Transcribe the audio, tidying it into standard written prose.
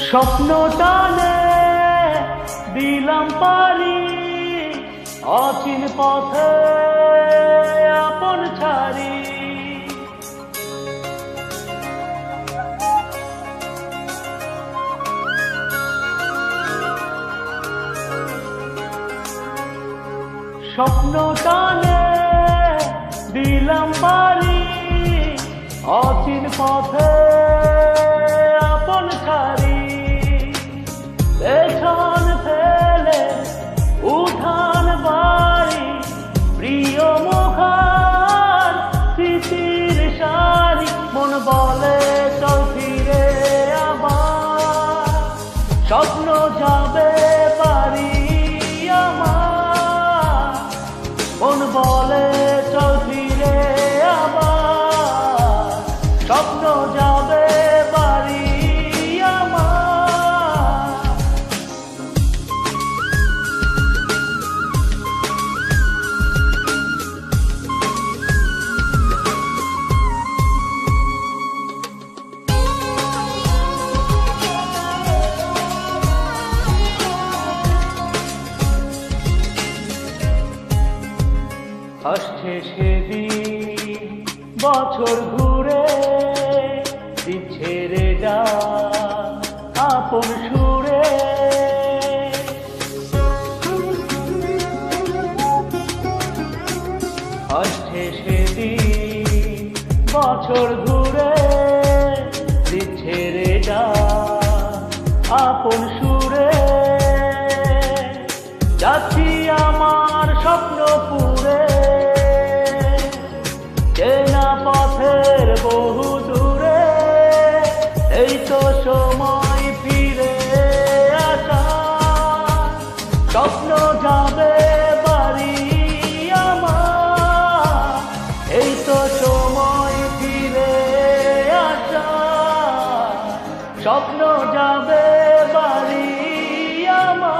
স্বপ্ন টানে দিলাম পারি, অচিন পথে আপন ছাড়ি। স্বপ্ন টানে দিলাম পারি, অচিন পথে আপন ছাড়ি। পেছন ফেলে উঠান বাড়ি, প্রিয় মুখার স্মৃতির সারি। মন বলে চল ফিরে আবার, স্বপ্ন যাবে বাড়ি আমার। মন বলে চল ফিরে আবার, স্বপ্ন যাবে বাড়ি আমার। আসছে সেদিন বছর ঘুরে, দিচ্ছে রে ডাক আপন সুরে। আসছে সেদিন বছর ঘুরে, দিচ্ছে রে ডাক আপন সুরে। যাচ্ছি আমার স্বপ্ন পুরে, চেনা পথের বহু দূরে। এই তো সময় ফিরে আসা, স্বপ্ন যাবে বাড়ি আমার। এই তো সময় ফিরে আসা, স্বপ্ন যাবে বাড়ি আমার।